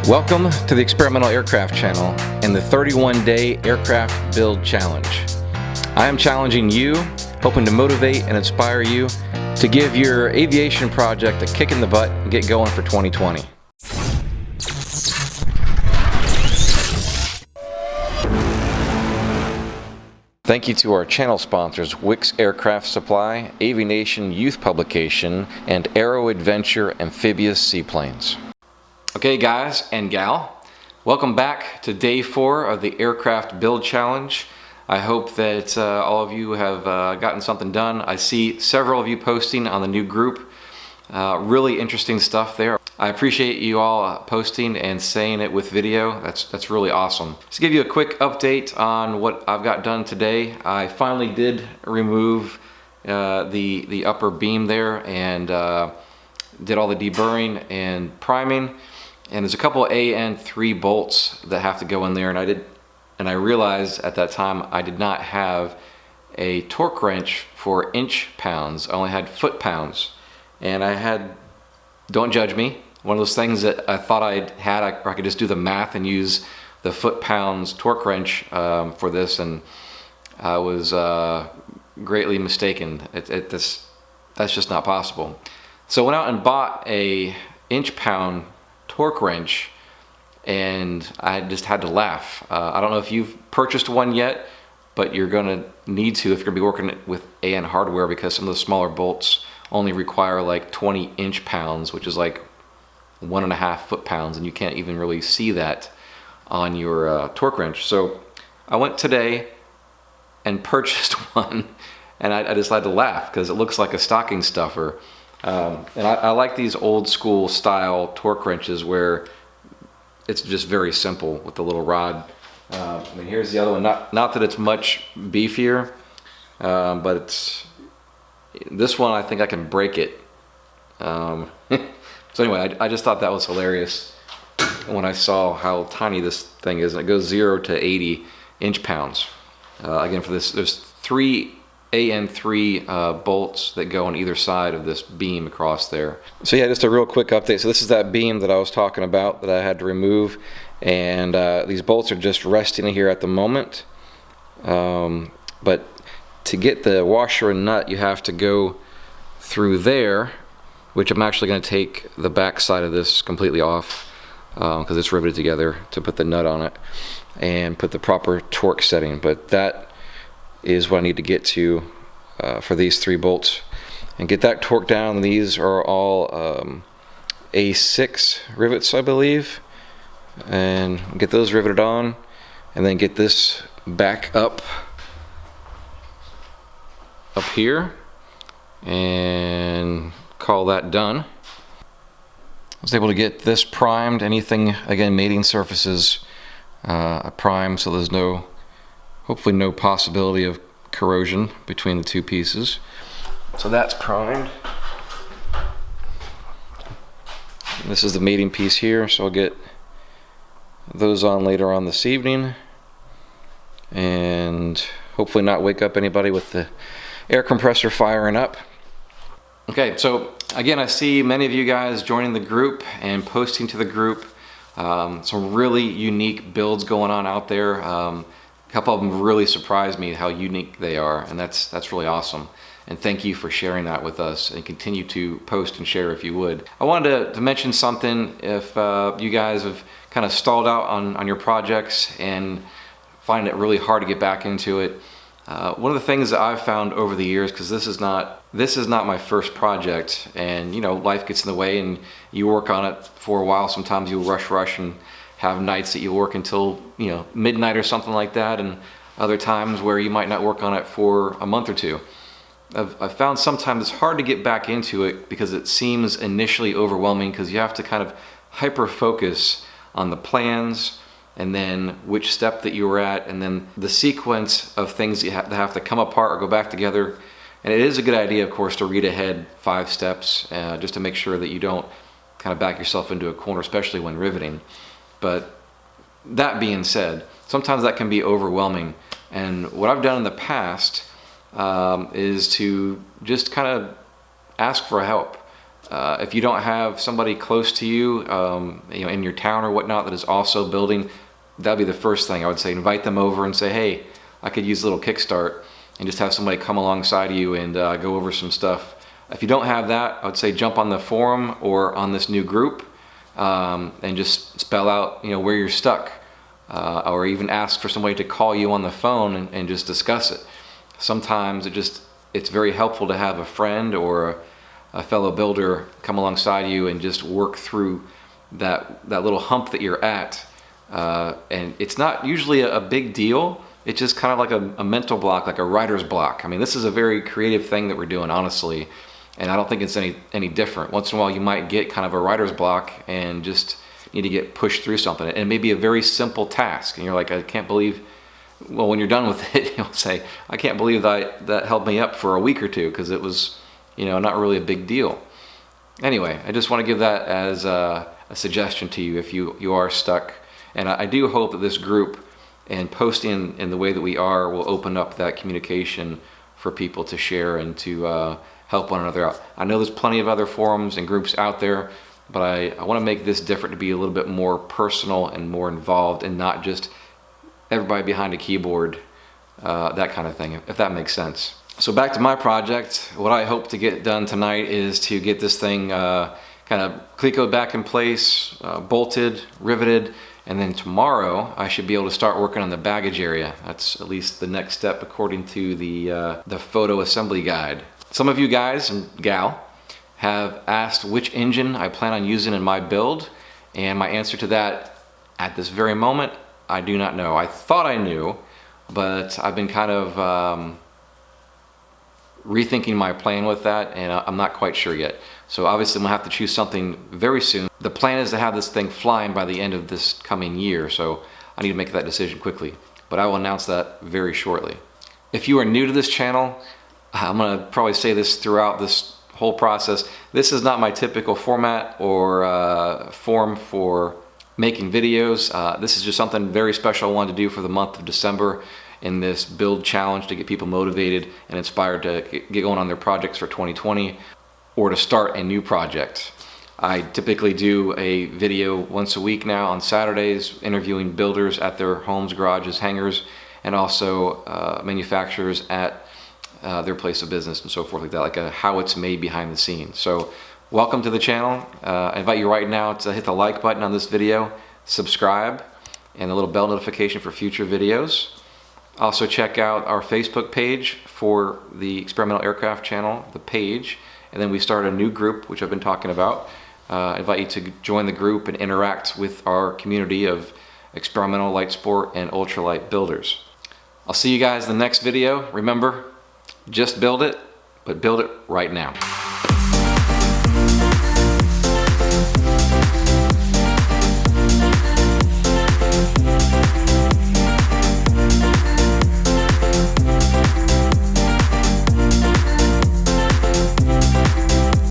Welcome to the Experimental Aircraft channel and the 31-day aircraft build challenge. I am challenging you, hoping to motivate and inspire you to give your aviation project a kick in the butt and get going for 2020. Thank you to our channel sponsors, Wicks Aircraft Supply, AviNation Youth Publication, and Aero Adventure Amphibious Seaplanes. Okay guys and gal, welcome back to day 4 of the aircraft build challenge. I hope that all of you have gotten something done. I see several of you posting on the new group. Really interesting stuff there. I appreciate you all posting and saying it with video. That's really awesome. To give you a quick update on what I've got done today, I finally did remove the upper beam there and did all the deburring and priming. And there's a couple of AN3 bolts that have to go in there, and I realized at that time I did not have a torque wrench for inch pounds. I only had foot pounds. And I had, don't judge me, one of those things that I thought I had, I could just do the math and use the foot pounds torque wrench for this, and I was greatly mistaken. That's just not possible. So I went out and bought a inch pound torque wrench, and I just had to laugh. I don't know if you've purchased one yet, but you're gonna need to if you're gonna be working with AN hardware, because some of the smaller bolts only require like 20 inch pounds, which is like 1.5 foot pounds, and you can't even really see that on your torque wrench. So I went today and purchased one, and I just had to laugh because it looks like a stocking stuffer. And I like these old school style torque wrenches where it's just very simple with the little rod. I mean, here's the other one. Not that it's much beefier, but it's this one. I think I can break it. So anyway, I just thought that was hilarious when I saw how tiny this thing is. It goes 0 to 80 inch pounds. Again, for this, there's 3 AN3 bolts that go on either side of this beam across there. So yeah, just a real quick update. So this is that beam that I was talking about that I had to remove, and these bolts are just resting here at the moment. But to get the washer and nut, you have to go through there, which I'm actually going to take the back side of this completely off because it's riveted together to put the nut on it and put the proper torque setting. But that is what I need to get to for these 3 bolts and get that torque down. These are all A6 rivets, I believe, and get those riveted on, and then get this back up here and call that done. I was able to get this primed. Anything, again, mating surfaces primed, so there's hopefully no possibility of corrosion between the 2 pieces. So that's primed. And this is the mating piece here, so I'll get those on later on this evening, and hopefully not wake up anybody with the air compressor firing up. Okay, so again, I see many of you guys joining the group and posting to the group. Some really unique builds going on out there. A couple of them really surprised me how unique they are, and that's really awesome. And thank you for sharing that with us, and continue to post and share if you would. I wanted to mention something. If you guys have kind of stalled out on your projects and find it really hard to get back into it, one of the things that I've found over the years, because this is not my first project, and you know, life gets in the way and you work on it for a while. Sometimes you rush and have nights that you work until, you know, midnight or something like that, and other times where you might not work on it for a month or 2. I've found sometimes it's hard to get back into it because it seems initially overwhelming, because you have to kind of hyper focus on the plans, and then which step that you were at, and then the sequence of things that have to come apart or go back together. And it is a good idea, of course, to read ahead 5 steps just to make sure that you don't kind of back yourself into a corner, especially when riveting. But that being said, sometimes that can be overwhelming. And what I've done in the past is to just kind of ask for help. If you don't have somebody close to you, in your town or whatnot that is also building, that'd be the first thing I would say. Invite them over and say, hey, I could use a little kickstart, and just have somebody come alongside you and go over some stuff. If you don't have that, I would say jump on the forum or on this new group and just spell out where you're stuck, or even ask for somebody to call you on the phone and just discuss it. Sometimes it's very helpful to have a friend or a fellow builder come alongside you and just work through that little hump that you're at. And it's not usually a big deal. It's just kind of like a mental block, like a writer's block. I mean, this is a very creative thing that we're doing, honestly, and I don't think it's any different. Once in a while you might get kind of a writer's block and just need to get pushed through something. And it may be a very simple task, and you're like, I can't believe, well, when you're done with it, you'll say, I can't believe that held me up for a week or two, because it was not really a big deal. Anyway, I just want to give that as a suggestion to you if you are stuck. And I do hope that this group and posting in the way that we are will open up that communication for people to share and to help one another out. I know there's plenty of other forums and groups out there, but I want to make this different, to be a little bit more personal and more involved, and not just everybody behind a keyboard, that kind of thing, if that makes sense. So back to my project. What I hope to get done tonight is to get this thing kind of clecoed back in place, bolted, riveted, and then tomorrow I should be able to start working on the baggage area. That's at least the next step according to the photo assembly guide. Some of you guys and gal have asked which engine I plan on using in my build, and my answer to that at this very moment, I do not know. I thought I knew, but I've been kind of rethinking my plan with that, and I'm not quite sure yet. So obviously I'm gonna have to choose something very soon. The plan is to have this thing flying by the end of this coming year, so I need to make that decision quickly. But I will announce that very shortly. If you are new to this channel, I'm gonna probably say this throughout this whole process. This is not my typical format or form for making videos. This is just something very special I wanted to do for the month of December in this build challenge, to get people motivated and inspired to get going on their projects for 2020 or to start a new project. I typically do a video once a week now on Saturdays, interviewing builders at their homes, garages, hangars, and also manufacturers at their place of business and so forth like that, like how it's made behind the scenes. So welcome to the channel. I invite you right now to hit the like button on this video, subscribe, and the little bell notification for future videos. Also check out our Facebook page for the Experimental Aircraft channel, the page, and then we started a new group, which I've been talking about. I invite you to join the group and interact with our community of experimental light sport and ultralight builders. I'll see you guys in the next video. Remember, just build it, but build it right now.